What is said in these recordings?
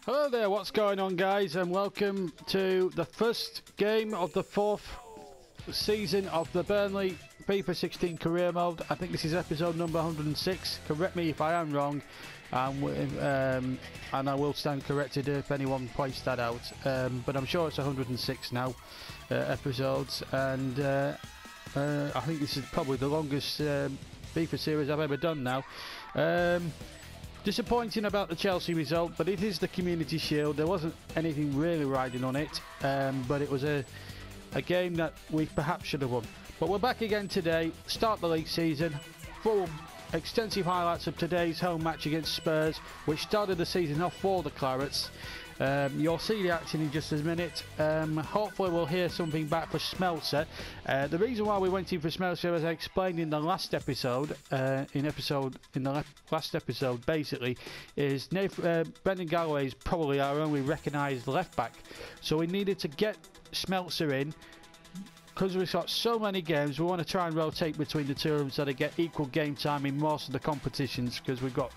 Hello there, what's going on guys, and welcome to the first game of the fourth season of the Burnley FIFA 16 career mode. I think this is episode number 106, correct me if I am wrong, and I will stand corrected if anyone points that out, but I'm sure it's 106 now episodes, and I think this is probably the longest FIFA series I've ever done now. Disappointing about the Chelsea result, but it is the Community Shield. There wasn't anything really riding on it, but it was a game that we perhaps should have won. But we're back again today, start the league season, full extensive highlights of today's home match against Spurs, which started the season off for the Clarets. You'll see the action in just a minute. Hopefully we'll hear something back for Smeltzer. The reason why we went in for Smeltzer, as I explained in the last episode, basically, is Brendan Galloway is probably our only recognised left back, so we needed to get Smeltzer in. Because we've got so many games, we want to try and rotate between the two of them so they get equal game time in most of the competitions, because we've got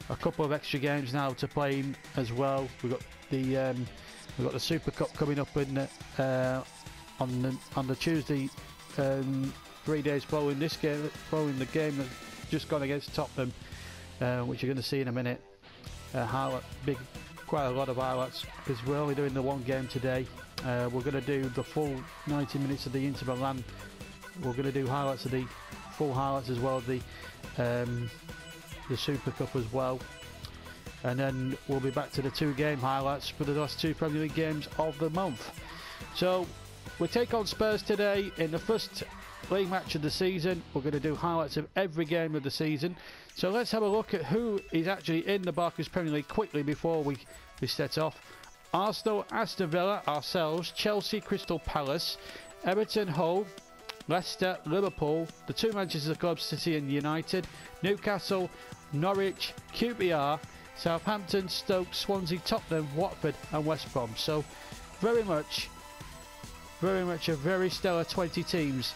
a couple of extra games now to play in as well. We've got the Super Cup coming up in on the Tuesday, 3 days following this game, following the game that's just gone against Tottenham, which you're going to see in a minute. Quite a lot of highlights, because we're only doing the one game today. We're going to do the full 90 minutes of the Inter Milan. We're going to do highlights of the full highlights as well, the Super Cup as well, and then we'll be back to the two game highlights for the last two Premier League games of the month. So we take on Spurs today in the first league match of the season. We're going to do highlights of every game of the season. So let's have a look at who is actually in the Barclays Premier League quickly before we set off. Arsenal, Aston Villa, ourselves, Chelsea, Crystal Palace, Everton, Hull, Leicester, Liverpool, the two Manchester clubs, City and United, Newcastle, Norwich, QPR, Southampton, Stoke, Swansea, Tottenham, Watford and West Brom. So very much a very stellar 20 teams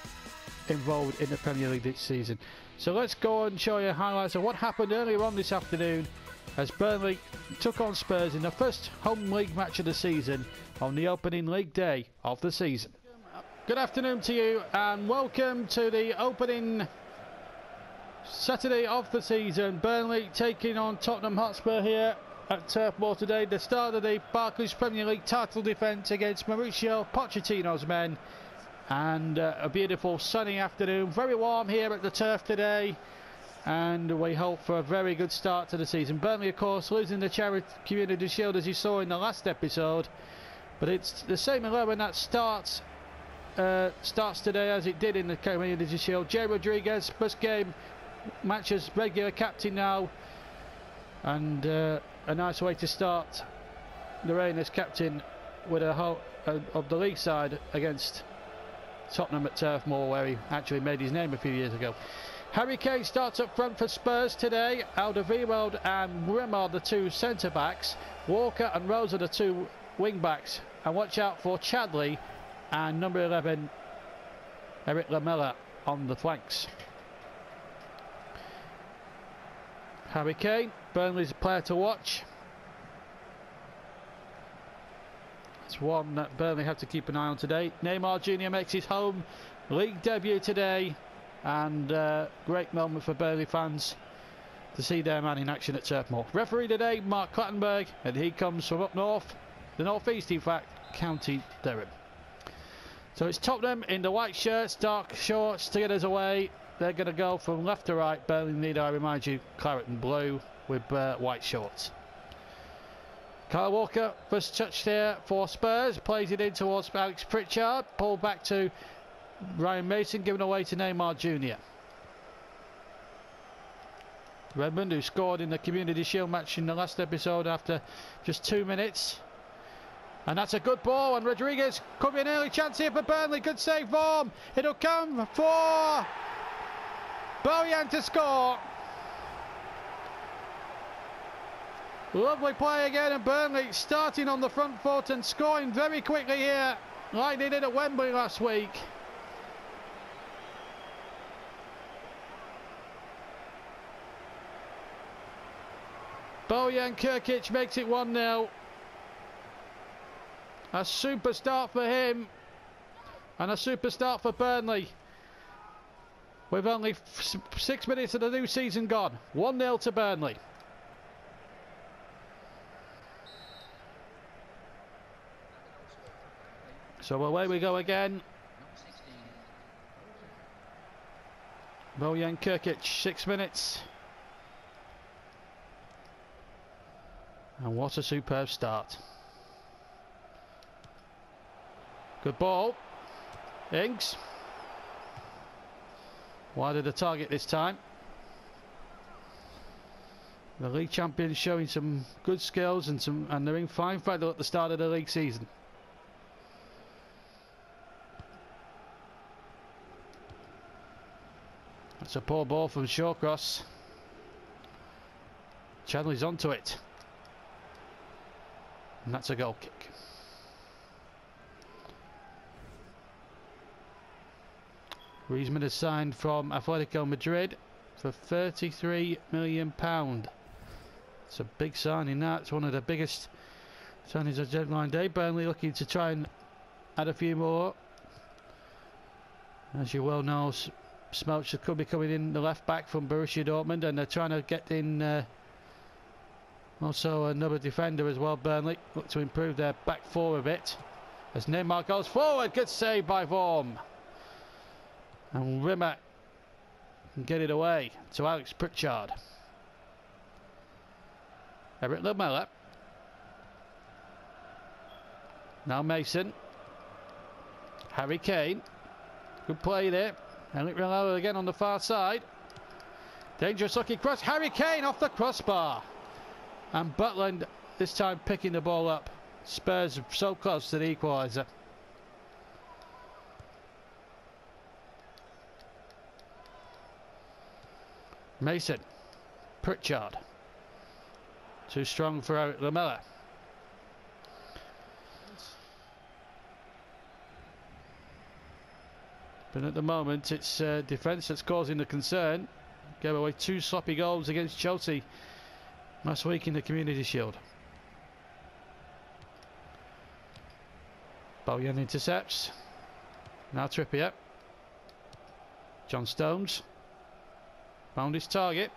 involved in the Premier League this season. So let's go and show you highlights of what happened earlier on this afternoon as Burnley took on Spurs in the first home league match of the season on the opening league day of the season. Good afternoon to you and welcome to the opening Saturday of the season. Burnley taking on Tottenham Hotspur here at Turf Moor today, the start of the Barclays Premier League title defence against Mauricio Pochettino's men. And a beautiful sunny afternoon, very warm here at the turf today, and we hope for a very good start to the season. Burnley, of course, losing the Community Shield as you saw in the last episode, but it's the same 11 that starts today as it did in the Community Shield. Jay Rodriguez, first game match as regular captain now, and a nice way to start the reign as captain with a whole of the league side against Tottenham at Turf Moor, where he actually made his name a few years ago. Harry Kane starts up front for Spurs today. Alderweireld and Grimm are the two centre backs. Walker and Rose are the two wing backs, and watch out for Chadley and number 11 Eric Lamela on the flanks. Harry Kane, Burnley's a player to watch. It's one that Burnley have to keep an eye on today. Neymar Jr. makes his home league debut today, and great moment for Burnley fans to see their man in action at Turf Moor. Referee today, Mark Clattenburg, and he comes from up north, the northeast in fact, County Durham. So it's Tottenham in the white shirts, dark shorts to get us away. They're going to go from left to right. Burnley need, I remind you, claret and blue with white shorts. Kyle Walker, first touch there for Spurs, plays it in towards Alex Pritchard, pulled back to Ryan Mason, given away to Neymar Jr. Redmond, who scored in the Community Shield match in the last episode after just 2 minutes. And that's a good ball, and Rodriguez could be an early chance here for Burnley. Good save form. It'll come for Bojan to score. Lovely play again, and Burnley starting on the front foot and scoring very quickly here, like they did at Wembley last week. Bojan Kirkic makes it 1-0. A super start for him. And a super start for Burnley. With only 6 minutes of the new season gone. 1-0 to Burnley. So away we go again. Bojan Kirkic, 6 minutes. And what a superb start. Good ball. Ings. Wide of the target this time. The league champions showing some good skills and they're in fine feather at the start of the league season. That's a poor ball from Shawcross. Chadley's onto it. And that's a goal kick. Griezmann has signed from Atletico Madrid for £33 million. It's a big signing that. It's one of the biggest signings of deadline day. Burnley looking to try and add a few more. As you well know, Smelcher could be coming in the left back from Borussia Dortmund, and they're trying to get in also another defender as well. Burnley look to improve their back four a bit as Neymar goes forward. Good save by Vorm, and Rimmer can get it away to Alex Pritchard. Eric Lamela, now Mason, Harry Kane, good play there. Eric Lamela again on the far side. Dangerous looking cross. Harry Kane off the crossbar. And Butland this time picking the ball up. Spurs so close to the equaliser. Mason. Pritchard. Too strong for Eric Lamela. But at the moment it's defence that's causing the concern. Gave away 2 sloppy goals against Chelsea last week in the Community Shield. Bojan intercepts. Now Trippier. John Stones. Found his target.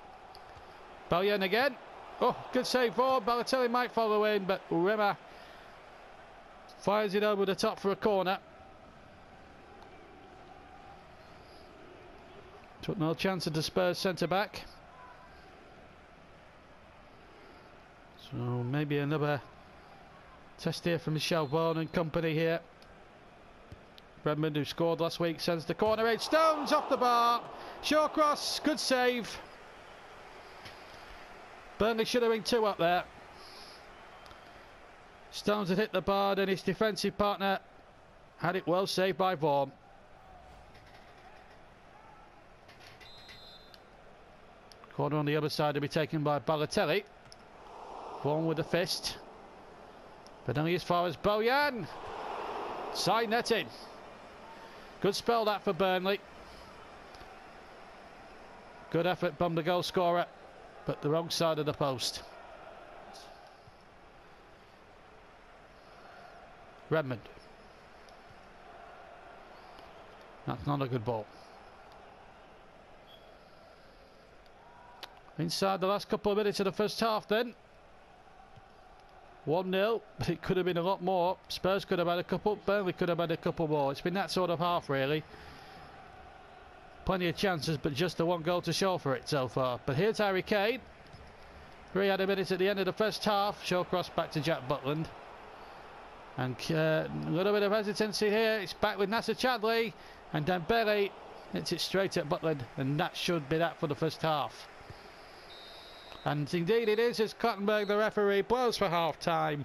Bojan again. Oh, good save for Balotelli, might follow in, but Rimmer fires it over the top for a corner. Took no chance of the Spurs centre-back. So maybe another test here from Michel Vaughan and company here. Redmond, who scored last week, sends the corner in. Stones off the bar. Shawcross, good save. Burnley should have been 2 up there. Stones had hit the bar, and his defensive partner had it well saved by Vaughan. Corner on the other side to be taken by Balotelli. Vaughan with the fist. But only as far as Bojan. Side netting. Good spell that for Burnley. Good effort from the goal scorer, but the wrong side of the post. Redmond. That's not a good ball. Inside the last couple of minutes of the first half then. 1-0, but it could have been a lot more. Spurs could have had a couple, Burnley could have had a couple more. It's been that sort of half really. Plenty of chances, but just the 1 goal to show for it so far. But here's Harry Kane. 300 minutes at the end of the first half. Shawcross back to Jack Butland. And a little bit of hesitancy here. It's back with Nasser Chadli. And Dembele hits it straight at Butland. And that should be that for the first half. And indeed it is, as Clattenburg, the referee, blows for half time.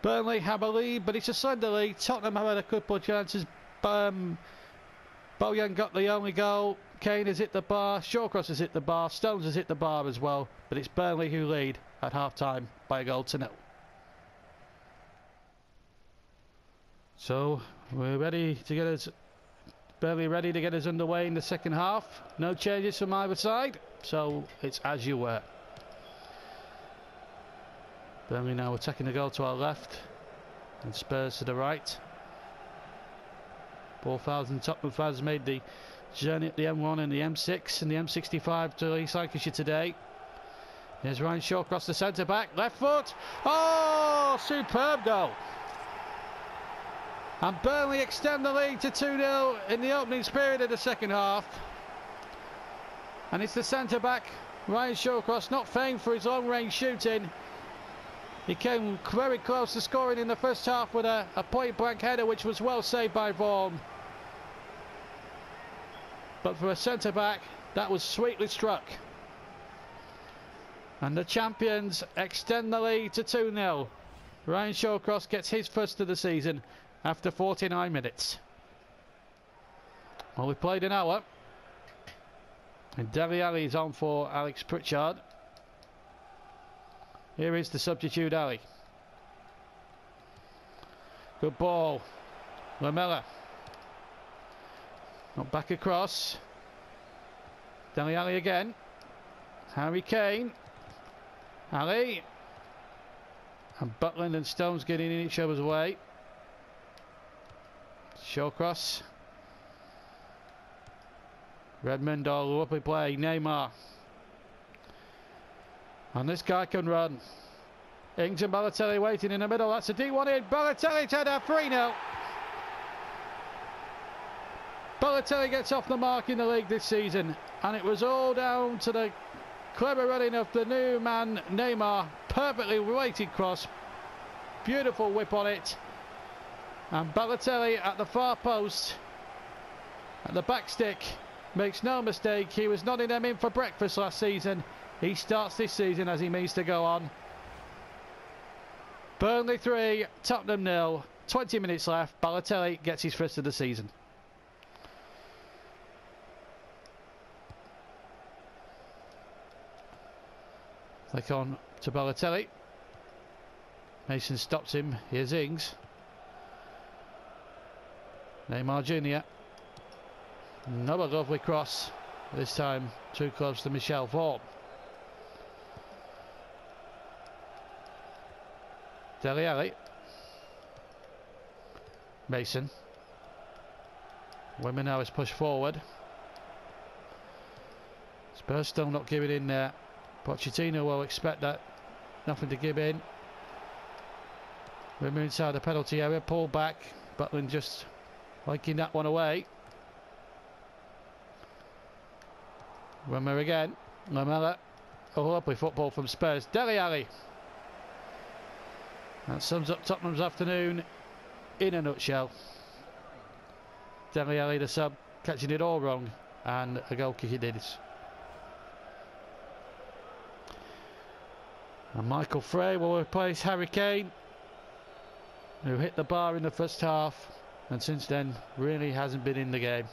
Burnley have a lead, but it's a slender lead. Tottenham have had a couple of chances. Bojan got the only goal. Kane has hit the bar. Shawcross has hit the bar. Stones has hit the bar as well. But it's Burnley who lead at half time by 1-0. So we're ready to get us, Burnley ready to get us underway in the second half. No changes from either side. So it's as you were. Burnley now attacking the goal to our left. And Spurs to the right. 4,000 Tottenham fans made the journey at the M1 and the M6 and the M65 to East Lancashire today. Here's Ryan Shaw across the centre back, left foot. Oh, superb goal. And Burnley extend the lead to 2-0 in the opening period of the second half. And it's the centre back, Ryan Shawcross, not famed for his long range shooting. He came very close to scoring in the first half with a point blank header, which was well saved by Vaughan. But for a centre back, that was sweetly struck. And the champions extend the lead to 2-0. Ryan Shawcross gets his first of the season after 49 minutes. Well, we played an hour. And Dele Alli is on for Alex Pritchard. Here is the substitute Ali. Good ball. Lamella. Not back across. Dele Alli again. Harry Kane. Ali. And Butland and Stones getting in each other's way. Shawcross. Redmond all up in play. Neymar. And this guy can run. Ings and Balotelli waiting in the middle. That's a D1 in. Balotelli to the 3-0. Balotelli gets off the mark in the league this season. And it was all down to the clever running of the new man, Neymar. Perfectly weighted cross. Beautiful whip on it. And Balotelli at the far post. At the back stick. Makes no mistake. He was nodding them in for breakfast last season. He starts this season as he means to go on. Burnley 3, Tottenham 0. 20 minutes left. Balotelli gets his first of the season. Flick on to Balotelli. Mason stops him. Here's Ings. Neymar Jr. Another lovely cross. This time too close to Michel Vaughan. Dele Alli. Mason. Women now is pushed forward. Spurs still not giving in there. Pochettino will expect that. Nothing to give in. Women inside the penalty area. Pull back. Butland just liking that one away. Wimmer again. Lamella. Oh, lovely football from Spurs. Dele Alli. That sums up Tottenham's afternoon in a nutshell. Dele Alli, the sub, catching it all wrong, and a goal kick he did. And Michael Frey will replace Harry Kane, who hit the bar in the first half and since then really hasn't been in the game.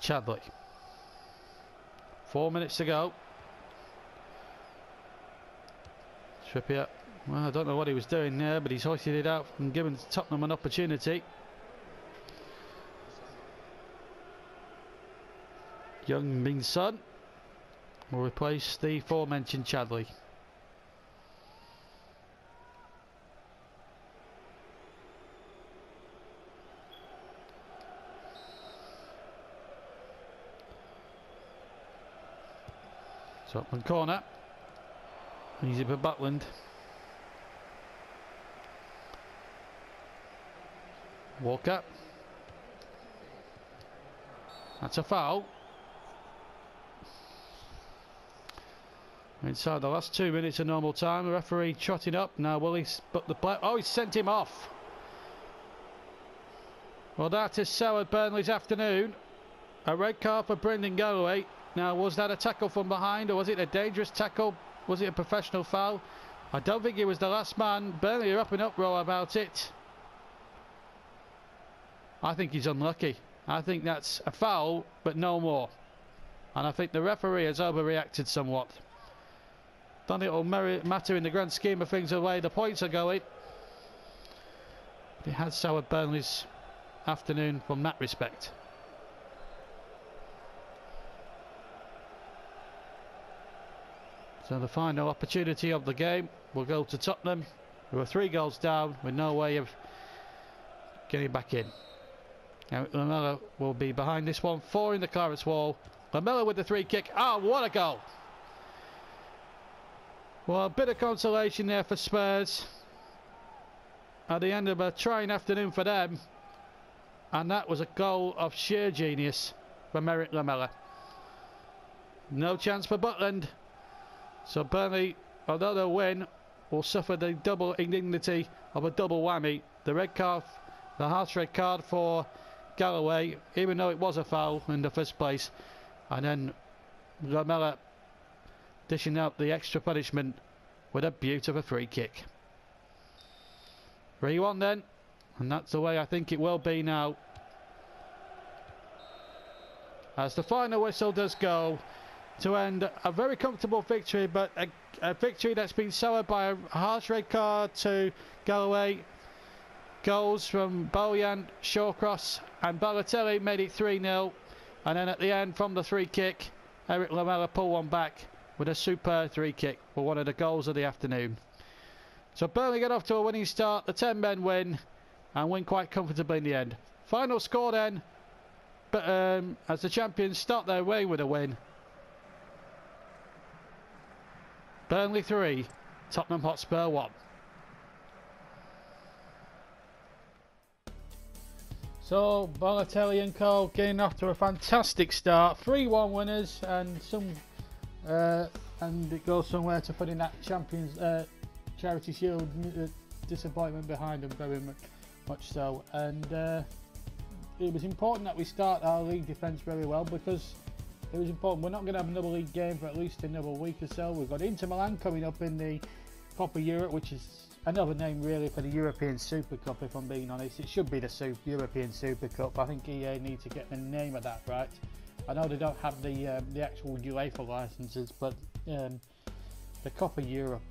Chadley. 4 minutes to go. Trippier. Well, I don't know what he was doing there, but he's hoisted it out and given Tottenham an opportunity. Young Min Son will replace the aforementioned Chadley. Tottenham corner. Easy for Butland. Walker. That's a foul. Inside the last 2 minutes of normal time, the referee trotting up. Now will he put the play? Oh, he's sent him off. Well, that has soured Burnley's afternoon. A red card for Brendan Galloway. Now, was that a tackle from behind, or was it a dangerous tackle? Was it a professional foul? I don't think he was the last man. Burnley are up in uproar about it. I think he's unlucky. I think that's a foul, but no more. And I think the referee has overreacted somewhat. Don't think it will matter in the grand scheme of things the way the points are going. But it has soured Burnley's afternoon from that respect. So the final opportunity of the game will go to Tottenham, who are 3 goals down with no way of getting back in. Now Lamela will be behind this one, 4 in the clearance wall. Lamela with the free kick. Oh, what a goal! Well, a bit of consolation there for Spurs at the end of a trying afternoon for them, and that was a goal of sheer genius from Eric Lamela. No chance for Butland, so Burnley, although they'll win, will suffer the double indignity of a double whammy. The red card, the harsh red card for Galloway, even though it was a foul in the first place, and then Lamela dishing out the extra punishment with a beaut of a free kick. 3-1 then, and that's the way I think it will be now, as the final whistle does go to end a very comfortable victory, but a victory that's been soured by a harsh red card to Galloway. Goals from Bojan, Shawcross and Balotelli made it 3-0, and then at the end from the free kick, Eric Lamela pulled one back with a superb free kick for one of the goals of the afternoon. So Burnley get off to a winning start, the 10 men win, and win quite comfortably in the end. Final score then, but as the champions start their way with a win. Burnley 3, Tottenham Hotspur 1. So Balotelli and Co getting off to a fantastic start, 3-1 winners, and it goes somewhere to putting that Champions Charity Shield disappointment behind them, very much so. And it was important that we start our league defence very well, because it was important. We're not going to have another league game for at least another week or so. We've got Inter Milan coming up in the Coppa Europe, which is another name really for the European Super Cup, if I'm being honest. It should be the European Super Cup. I think EA need to get the name of that right. I know they don't have the actual UEFA licenses, but the Coppa Europe,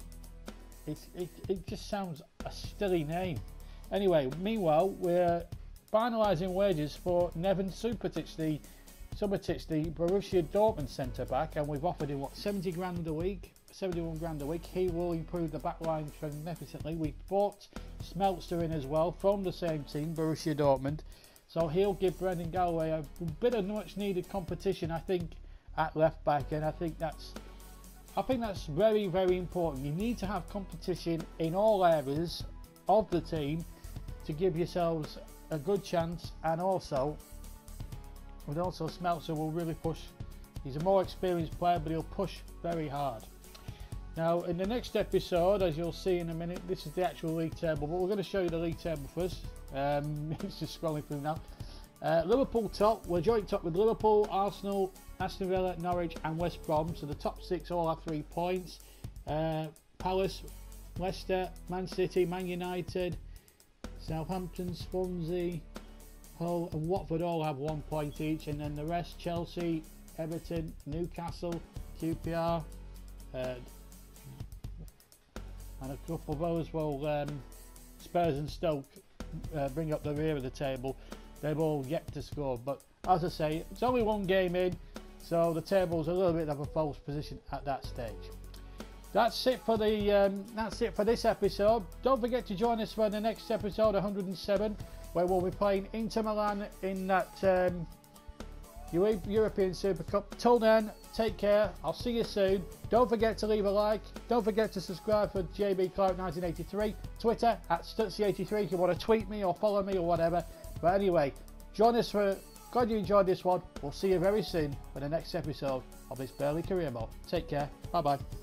it just sounds a silly name. Anyway, meanwhile, we're finalising wages for Neven Subotic, the Borussia Dortmund centre back, and we've offered him what, 70 grand a week, 71 grand a week. He will improve the back line significantly. We've bought Smeltzer in as well from the same team, Borussia Dortmund, so he'll give Brendan Galloway a bit of much needed competition, I think, at left back, and I think that's very, very important. You need to have competition in all areas of the team to give yourselves a good chance, and also Smeltzer will really push. He's a more experienced player, but he'll push very hard. Now in the next episode, as you'll see in a minute, this is the actual league table, but we're going to show you the league table first. It's just scrolling through now. Liverpool top, we're joint top with Liverpool, Arsenal, Aston Villa, Norwich and West Brom, so the top 6 all have 3 points. Palace, Leicester, Man City, Man United, Southampton, Swansea, Hull and Watford all have 1 point each, and then the rest, Chelsea, Everton, Newcastle, QPR, and a couple of those will Spurs and Stoke bring up the rear of the table. They've all yet to score, but as I say, it's only 1 game in, so the table's a little bit of a false position at that stage. That's it for this episode. Don't forget to join us for the next episode 107, where we'll be playing Inter Milan in that European Super Cup. Till then, take care. I'll see you soon. Don't forget to leave a like. Don't forget to subscribe for JB Clark 1983. Twitter at Stutzy83 if you want to tweet me or follow me or whatever. But anyway, join us for. Glad you enjoyed this one. We'll see you very soon for the next episode of this Burnley Career Mode. Take care. Bye bye.